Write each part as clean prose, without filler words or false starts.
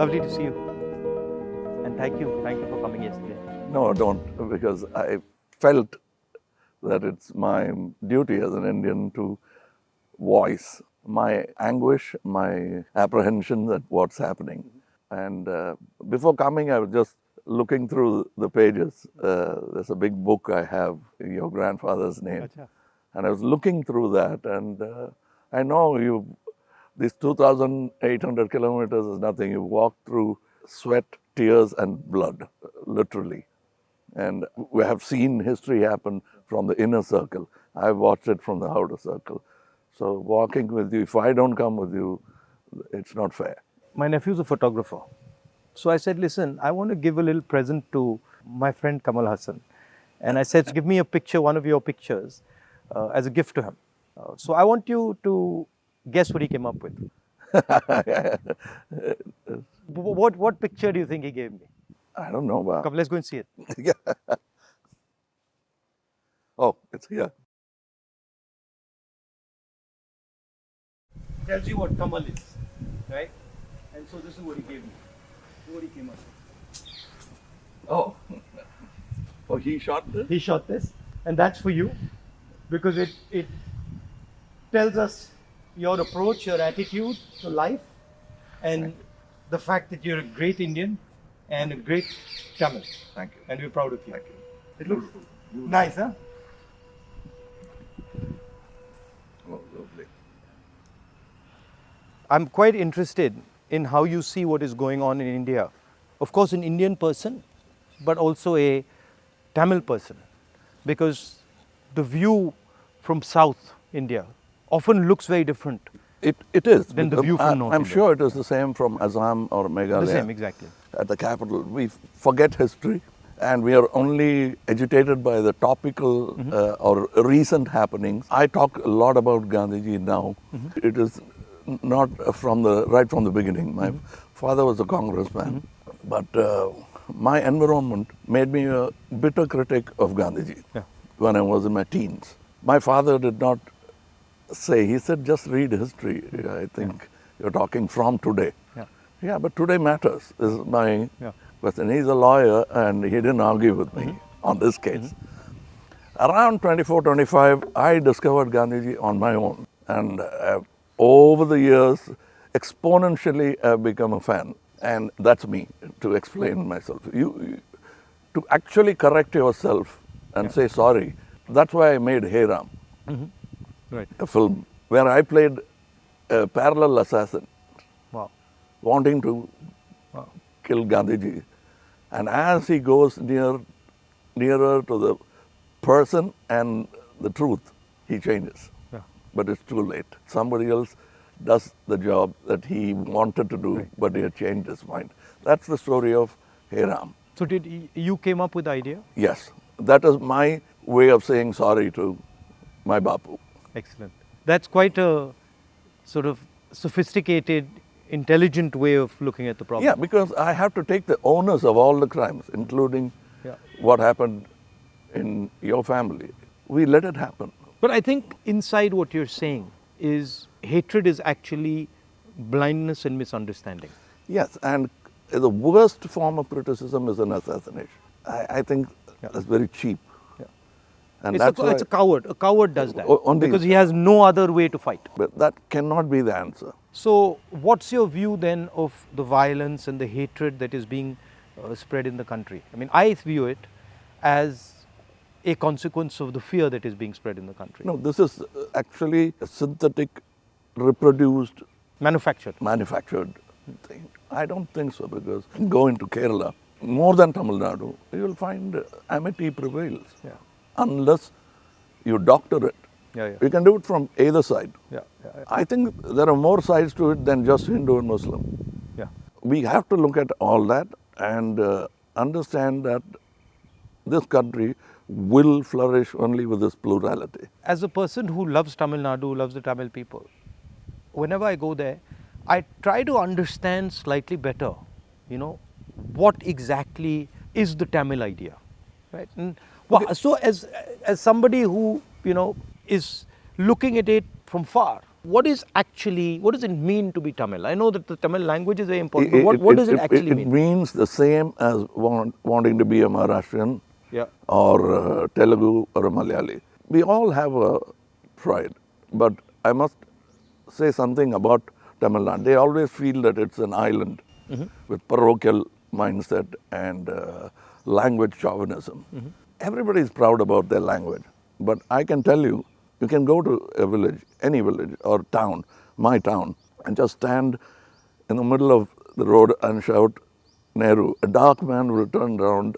Lovely to see you. And thank you for coming yesterday. No, don't, because I felt that it's my duty as an Indian to voice my anguish, my apprehension at what's happening. And before coming, I was just looking through the pages. There's a big book I have, your grandfather's name. Achha. And I was looking through that, and I know these 2,800 kilometers is nothing. You walk through sweat, tears, and blood, literally. And we have seen history happen from the inner circle. I've watched it from the outer circle. So walking with you, if I don't come with you, it's not fair. My nephew's a photographer. So I said, listen, I want to give a little present to my friend Kamal Hassan. And I said, give me a picture, one of your pictures, as a gift to him. So I want you to guess what he came up with. What picture do you think he gave me? I don't know. Come, let's go and see it. Yeah. Oh, it's here. Tells you what Kamal is, right? And so this is what he gave me. This is what he came up with. Oh. Oh, he shot this? He shot this, and that's for you, because it tells us your approach, your attitude to life, and the fact that you're a great Indian and a great Tamil. Thank you. And we're proud of you. Thank you. It looks nice, huh? Oh, lovely. I'm quite interested in how you see what is going on in India. Of course, an Indian person, but also a Tamil person, because the view from South India often looks very different. It is. Than the view from North I'm India. sure it is the same from Assam or Meghalaya. The same, exactly. At the capital. We forget history, and we are only agitated by the topical or recent happenings. I talk a lot about Gandhiji now. It is not right from the beginning. My father was a congressman, but my environment made me a bitter critic of Gandhiji when I was in my teens. My father did not say, he said, just read history. I think you're talking from today. Yeah, but today matters, is my question. He's a lawyer, and he didn't argue with me on this case. Around 24, 25, I discovered Gandhiji on my own. And over the years, exponentially, I've become a fan. And that's me, to explain myself. You to actually correct yourself and say sorry. That's why I made Hey Ram, Right. a film where I played a parallel assassin, Wow. wanting to kill Gandhiji. And as he goes nearer to the person and the truth, he changes. Yeah. But it's too late. Somebody else does the job that he wanted to do, but he had changed his mind. That's the story of Hey Ram. So you came up with the idea? Yes, that is my way of saying sorry to my Bapu. Excellent. That's quite a sort of sophisticated, intelligent way of looking at the problem. Yeah, because I have to take the onus of all the crimes, including what happened in your family. We let it happen. But I think inside what you're saying is hatred is actually blindness and misunderstanding. Yes, and the worst form of criticism is an assassination. I think that's very cheap. And It's a coward. A coward does that Only, because he has no other way to fight. But that cannot be the answer. So what's your view then of the violence and the hatred that is being spread in the country? I mean, I view it as a consequence of the fear that is being spread in the country. No, this is actually a synthetic, reproduced, manufactured thing. I don't think so, because go into Kerala, more than Tamil Nadu, you will find amity prevails. Unless you doctor it. You can do it from either side. I think there are more sides to it than just Hindu and Muslim. We have to look at all that and understand that this country will flourish only with this plurality. As a person who loves Tamil Nadu, loves the Tamil people, whenever I go there, I try to understand slightly better, what exactly is the Tamil idea, right? And so as somebody who, is looking at it from far, What does it mean to be Tamil? I know that the Tamil language is very important, but what does it actually mean? It means the same as wanting to be a Maharashtrian or Telugu or a Malayali. We all have a pride, but I must say something about Tamil Nadu. They always feel that it's an island with parochial mindset and language chauvinism. Everybody is proud about their language, but I can tell you, you can go to a village, any village or town, my town, and just stand in the middle of the road and shout, Nehru. A dark man will turn around,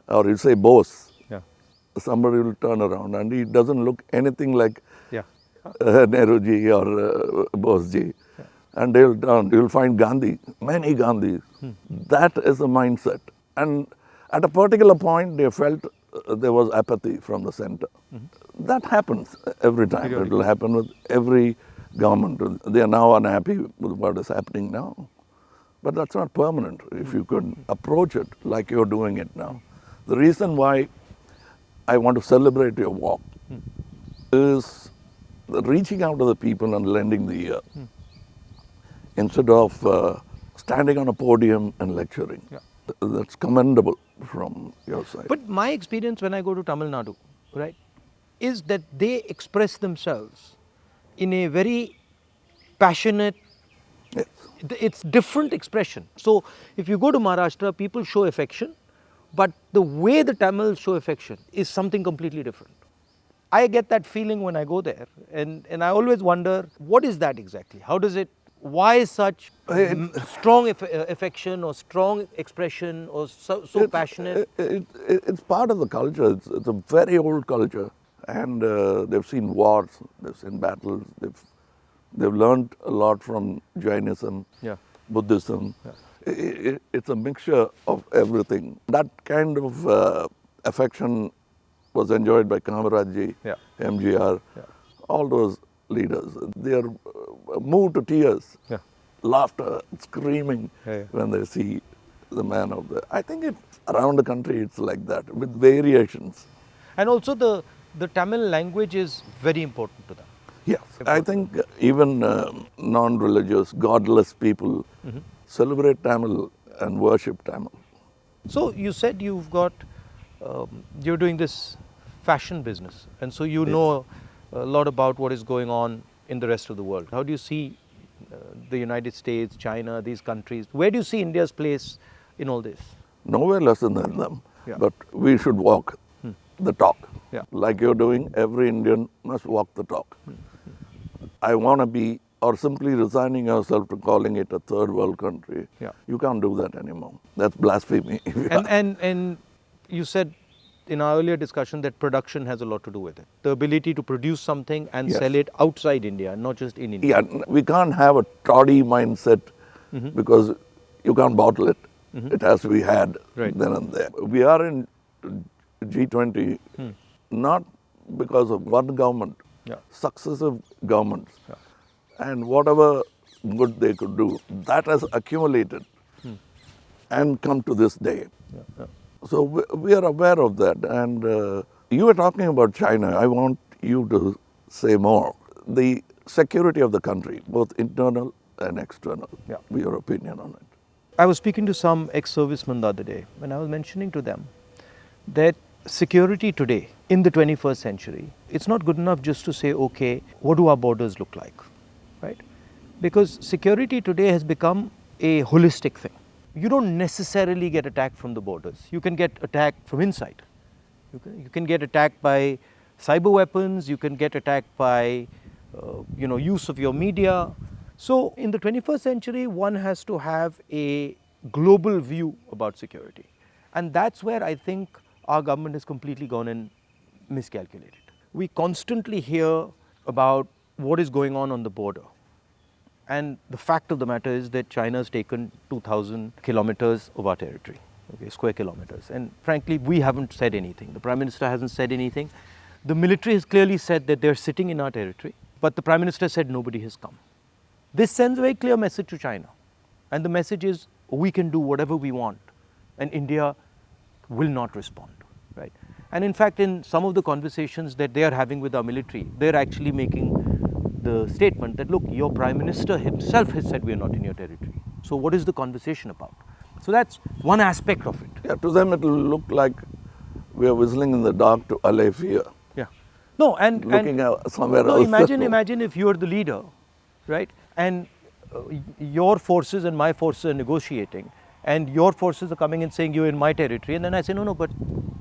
or he'll say Bose. Somebody will turn around and he doesn't look anything like Nehru-ji or Bose-ji. And they'll turn, you'll find Gandhi, many Gandhis. That is the mindset. And at a particular point, they felt there was apathy from the center. That happens every time. It will happen with every government. They are now unhappy with what is happening now. But that's not permanent if you could approach it like you're doing it now. The reason why I want to celebrate your walk is reaching out to the people and lending the ear instead of standing on a podium and lecturing. That's commendable from your side. But my experience when I go to Tamil Nadu, right, is that they express themselves in a very passionate, it's different expression. So if you go to Maharashtra, people show affection, but the way the Tamils show affection is something completely different. I get that feeling when I go there, and I always wonder, what is that exactly? How does it, why such strong affection or strong expression or so passionate? It's part of the culture. It's a very old culture, and they've seen wars, they've seen battles, they've learned a lot from Jainism, Buddhism. It's a mixture of everything. That kind of affection was enjoyed by Kamaraj-ji, MGR, all those leaders. They are moved to tears, laughter, screaming when they see the man of the... I think around the country it's like that, with variations. And also the Tamil language is very important to them. Yes, I think even non-religious, godless people celebrate Tamil and worship Tamil. So you said you've got, you're doing this fashion business, and so you know a lot about what is going on in the rest of the world. How do you see the United States, China, these countries? Where do you see India's place in all this? Nowhere less than them, but we should walk the talk. Like you're doing, every Indian must walk the talk. I want to be, or simply resigning yourself to calling it a third world country. You can't do that anymore. That's blasphemy. And you said in our earlier discussion that production has a lot to do with it. The ability to produce something and sell it outside India, not just in India. We can't have a toddy mindset because you can't bottle it. It has to be had then and there. We are in G20 not because of one government, successive governments. And whatever good they could do, that has accumulated and come to this day. So we are aware of that. And you were talking about China. I want you to say more. The security of the country, both internal and external. Your opinion on it. I was speaking to some ex-servicemen the other day, and I was mentioning to them that security today in the 21st century, it's not good enough just to say, okay, what do our borders look like, right? Because security today has become a holistic thing. You don't necessarily get attacked from the borders. You can get attacked from inside. You can get attacked by cyber weapons. You can get attacked by, use of your media. So in the 21st century, one has to have a global view about security. And that's where I think our government has completely gone and miscalculated. We constantly hear about what is going on the border. And the fact of the matter is that China has taken 2,000 kilometers of our territory, square kilometers. And frankly, we haven't said anything. The Prime Minister hasn't said anything. The military has clearly said that they're sitting in our territory, but the Prime Minister said nobody has come. This sends a very clear message to China. And the message is, we can do whatever we want, and India will not respond, right? And in fact, in some of the conversations that they are having with our military, they're actually making the statement that, look, your Prime Minister himself has said we are not in your territory. So what is the conversation about? So that's one aspect of it. Yeah, to them it will look like we are whistling in the dark to allay fear. Yeah. No, and Looking at somewhere no, else. imagine if you are the leader, right? And your forces and my forces are negotiating, and your forces are coming and saying you're in my territory, and then I say no, but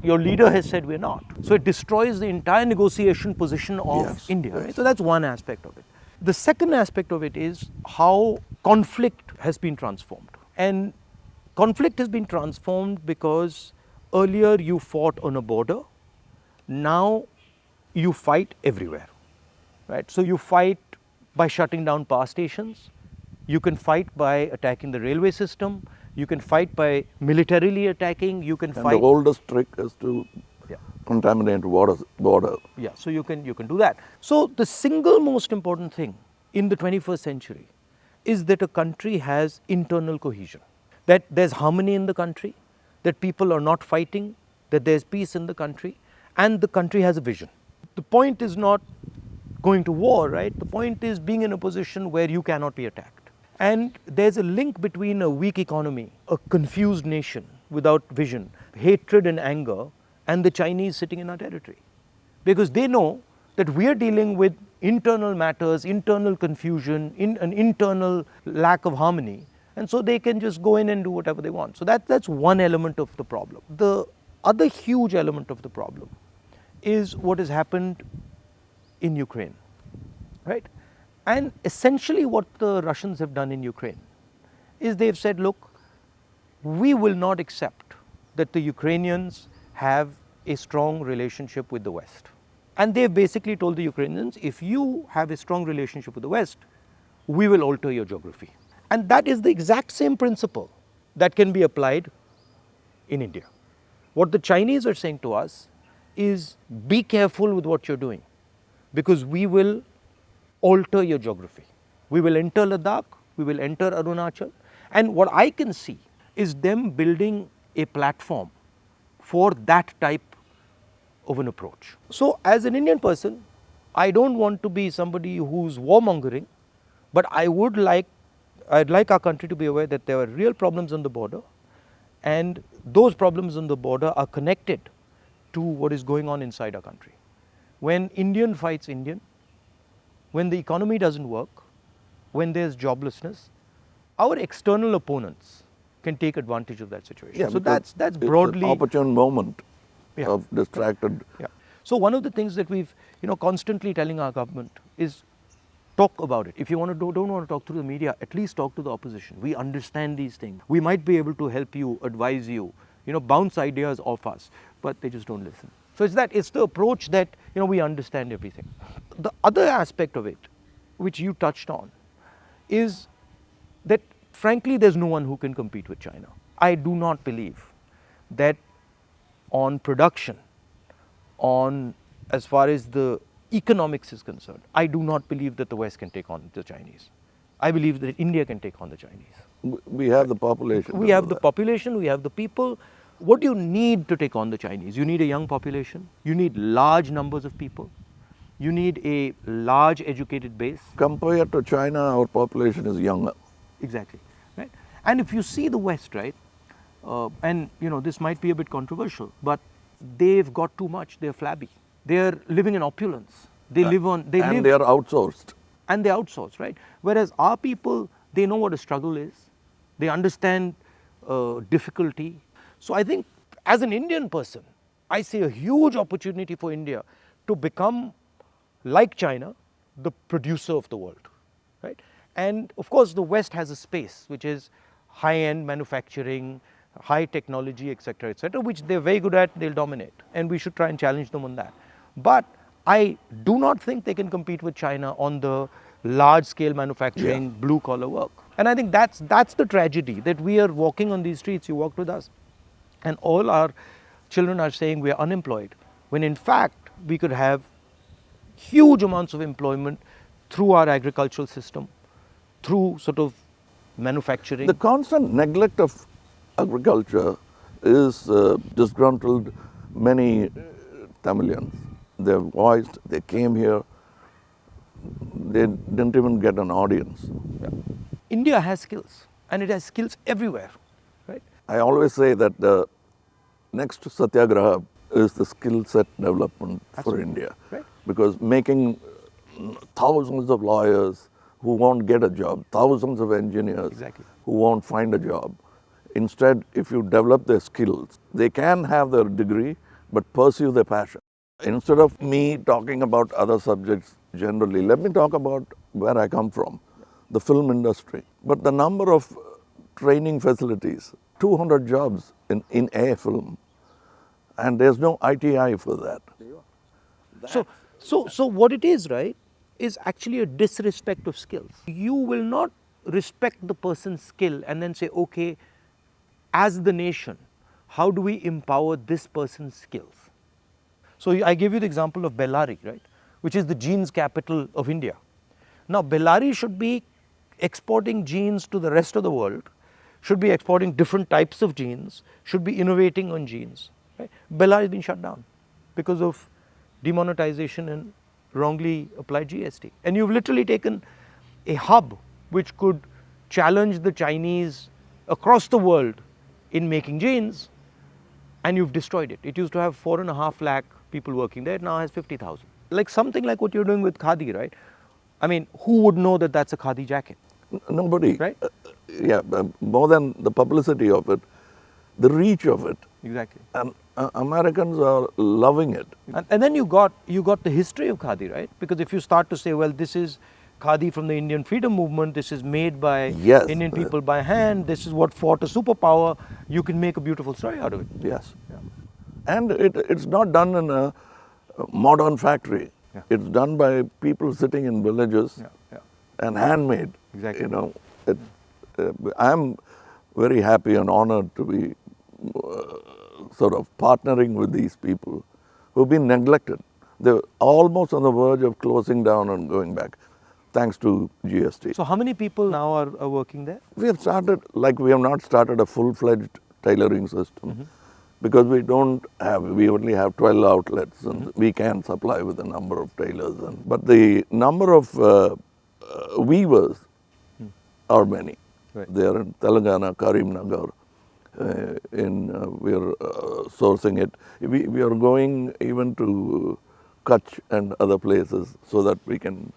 your leader has said we're not. So it destroys the entire negotiation position of Yes, India. yes. Right? So that's one aspect of it. The second aspect of it is how conflict has been transformed. And conflict has been transformed because earlier you fought on a border, now you fight everywhere. Right? So you fight by shutting down power stations, you can fight by attacking the railway system, you can fight by militarily attacking, you can And fight. the oldest trick is to Yeah. contaminate border. Yeah, so you can do that. So the single most important thing in the 21st century is that a country has internal cohesion, that there's harmony in the country, that people are not fighting, that there's peace in the country, and the country has a vision. The point is not going to war, right? The point is being in a position where you cannot be attacked. And there's a link between a weak economy, a confused nation without vision, hatred and anger, and the Chinese sitting in our territory. Because they know that we are dealing with internal matters, internal confusion, an internal lack of harmony, and so they can just go in and do whatever they want. So that's one element of the problem. The other huge element of the problem is what has happened in Ukraine, right? And essentially what the Russians have done in Ukraine is they've said, look, we will not accept that the Ukrainians have a strong relationship with the West. And they've basically told the Ukrainians, if you have a strong relationship with the West, we will alter your geography. And that is the exact same principle that can be applied in India. What the Chinese are saying to us is, be careful with what you're doing, because we will alter your geography. We will enter Ladakh, we will enter Arunachal, and what I can see is them building a platform for that type of an approach. So as an Indian person, I don't want to be somebody who's warmongering, but I'd like our country to be aware that there are real problems on the border, and those problems on the border are connected to what is going on inside our country. When Indian fights Indian, when the economy doesn't work, when there's joblessness, our external opponents can take advantage of that situation. Yeah, so because that's broadly it's an opportune moment Yeah. of distracted. Yeah. So one of the things that we've constantly telling our government is talk about it. If you don't want to talk through the media, at least talk to the opposition. We understand these things. We might be able to help you, advise you, bounce ideas off us, but they just don't listen. So it's the approach that we understand everything. The other aspect of it, which you touched on, is that frankly there's no one who can compete with China. I do not believe that on production, on as far as the economics is concerned, I do not believe that the West can take on the Chinese. I believe that India can take on the Chinese. We have the population. We have the population, we have the people. What do you need to take on the Chinese? You need a young population, you need large numbers of people, you need a large educated base. Compared to China, our population is younger. Exactly, right? And if you see the West, right, and this might be a bit controversial, but they've got too much, they're flabby. They're living in opulence. They live on, they are outsourced. And they outsource, right? Whereas our people, they know what a struggle is. They understand difficulty. So I think as an Indian person, I see a huge opportunity for India to become, like China, the producer of the world, right? And of course, the West has a space, which is high-end manufacturing, high technology, etc., which they're very good at, they'll dominate. And we should try and challenge them on that. But I do not think they can compete with China on the large-scale manufacturing, blue-collar work. And I think that's the tragedy, that we are walking on these streets, you walked with us, and all our children are saying we are unemployed, when in fact we could have huge amounts of employment through our agricultural system, through sort of manufacturing. The constant neglect of agriculture is disgruntled many Tamilians. They're voiced, they came here, they didn't even get an audience. India has skills, and it has skills everywhere, right? I always say that the next Satyagraha is the skill set development for India. Right. Because making thousands of lawyers who won't get a job, thousands of engineers Exactly. who won't find a job. Instead, if you develop their skills, they can have their degree but pursue their passion. Instead of me talking about other subjects generally, let me talk about where I come from, the film industry. But the number of training facilities, 200 jobs in a film, and there's no ITI for that. So what it is, right, is actually a disrespect of skills. You will not respect the person's skill and then say, okay, as the nation, how do we empower this person's skills? So I gave you the example of Bellary, right, which is the jeans capital of India. Now Bellary should be exporting jeans to the rest of the world, should be exporting different types of jeans, should be innovating on jeans. Right? Bellary has been shut down because of demonetization and wrongly applied GST. And you've literally taken a hub which could challenge the Chinese across the world in making jeans, and you've destroyed it. It used to have 4.5 lakh people working there, it now has 50,000. Like something like what you're doing with Khadi, right? I mean, who would know that that's a Khadi jacket? Nobody. Right? More than the publicity of it, the reach of it. Exactly. And Americans are loving it. And then you got the history of Khadi, right? Because if you start to say, well, this is Khadi from the Indian freedom movement, this is made by Indian people by hand, this is what fought a superpower, you can make a beautiful story out of it. Yes. Yeah. And it's not done in a modern factory. Yeah. It's done by people sitting in villages and handmade. Exactly. You know, I'm very happy and honored to be sort of partnering with these people who've been neglected. They're almost on the verge of closing down and going back, thanks to GST. So how many people now are working there? We have not started a full-fledged tailoring system because we only have 12 outlets and we can supply with a number of tailors. But the number of weavers are many. Right. They are in Telangana, Karimnagar. We are sourcing it. We are going even to Kutch and other places so that we can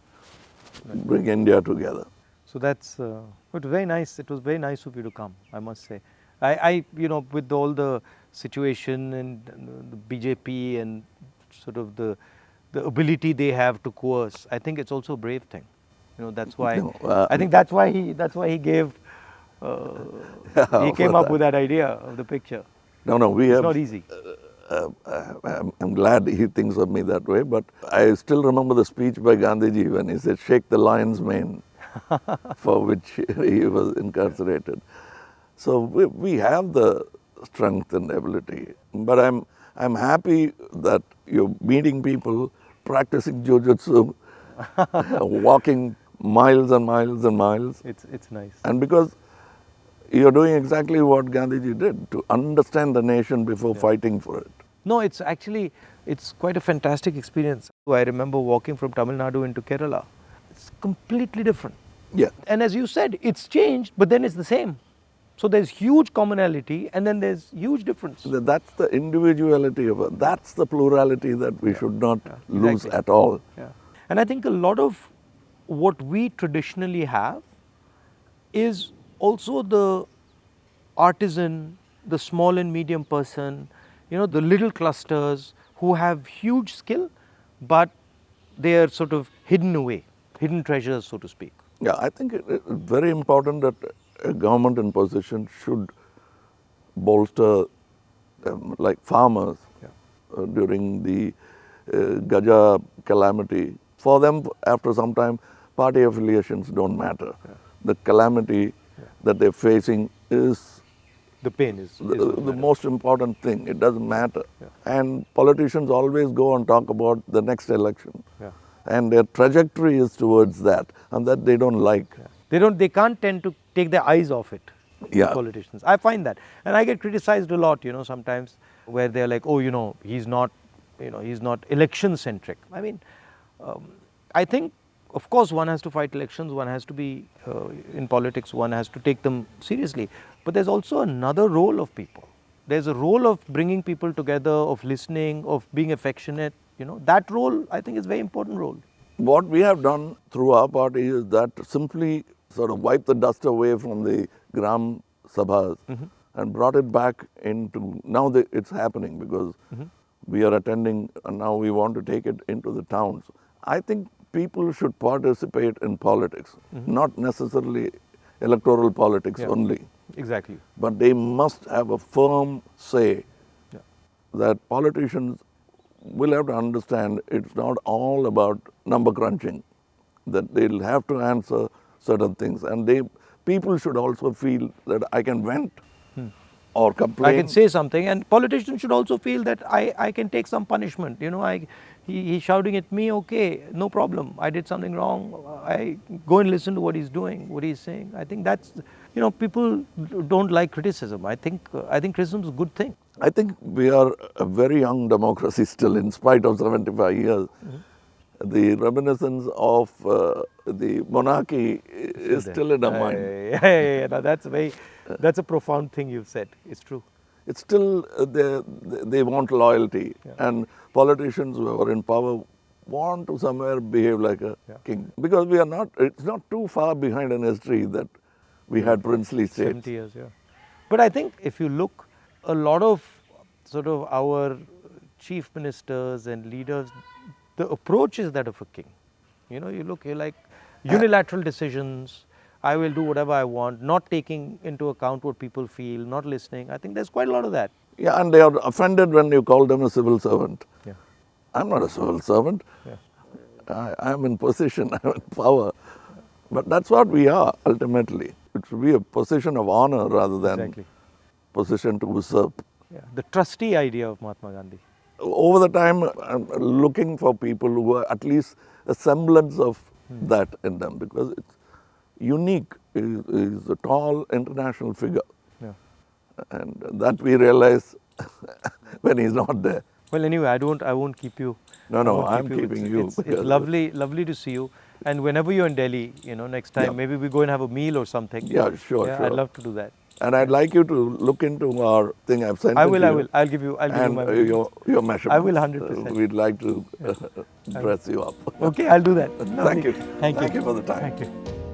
bring India together. So that's it was very nice. It was very nice of you to come, I must say. I with all the situation and the BJP and sort of the ability they have to coerce, I think it's also a brave thing. That's why I think that's why he gave. He came up with that idea of the picture. It's not easy. I'm glad he thinks of me that way, but I still remember the speech by Gandhiji when he said, "Shake the lion's mane," for which he was incarcerated. So we have the strength and ability. But I'm happy that you're meeting people, practicing jujutsu, walking miles and miles and miles. It's nice. And because you're doing exactly what Gandhiji did, to understand the nation before fighting for it. No, it's quite a fantastic experience. I remember walking from Tamil Nadu into Kerala. It's completely different. Yeah. And as you said, it's changed, but then it's the same. So there's huge commonality and then there's huge difference. That's the individuality of it. That's the plurality that we should not lose at all. Yeah. And I think a lot of what we traditionally have is also the artisan, the small and medium person, the little clusters who have huge skill, but they are sort of hidden away, hidden treasures, so to speak. Yeah, I think it's very important that a government in position should bolster like farmers during the Gaja calamity. For them, after some time, party affiliations don't matter. Yeah. The calamity that they're facing is the pain is the most important thing. It doesn't matter. Yeah. And politicians always go and talk about the next election. Yeah. And their trajectory is towards that, and that they don't like. Yeah. They can't tend to take their eyes off it. Yeah. Politicians. I find that. And I get criticized a lot, sometimes where they're like, he's not election centric. I mean, I think of course, one has to fight elections, one has to be in politics, one has to take them seriously. But there's also another role of people. There's a role of bringing people together, of listening, of being affectionate. That role, I think, is a very important role. What we have done through our party is that simply sort of wipe the dust away from the Gram Sabhas and brought it back into, now it's happening because we are attending and now we want to take it into the towns. I think people should participate in politics, not necessarily electoral politics only. Exactly. But they must have a firm say that politicians will have to understand it's not all about number crunching, that they'll have to answer certain things. And people should also feel that I can vent or complain. I can say something, and politicians should also feel that I can take some punishment. He's shouting at me, okay, no problem. I did something wrong. I go and listen to what he's doing, what he's saying. I think that's, people don't like criticism. I think criticism is a good thing. I think we are a very young democracy still, in spite of 75 years. The reminiscence of the monarchy is still in our mind. Yeah. No, that's a profound thing you've said. It's true. It's still, they want loyalty. And politicians who are in power want to somewhere behave like a king. Because it's not too far behind in history that we had princely states. 70 years, yeah. But I think if you look, a lot of sort of our chief ministers and leaders, the approach is that of a king. You look, you're like unilateral decisions. I will do whatever I want, not taking into account what people feel, not listening. I think there's quite a lot of that. Yeah, and they are offended when you call them a civil servant. Yeah. I'm not a civil servant. Yeah. I'm in position, I'm in power. But that's what we are, ultimately. It should be a position of honor rather than position to usurp. Yeah. The trustee idea of Mahatma Gandhi. Over the time, I'm looking for people who are at least a semblance of that in them, because it's unique. He's a tall international figure. Yeah. And that we realize when he's not there. Well, anyway, I won't keep you. No, I'm keeping you. It's lovely to see you. And whenever you're in Delhi, next time, maybe we go and have a meal or something. Yeah, sure. I'd love to do that. And I'd like you to look into our thing I've sent. I will. I'll give you my your measurements. I will 100%. We'd like to dress you up. Okay, I'll do that. Thank you. Thank you for the time. Thank you.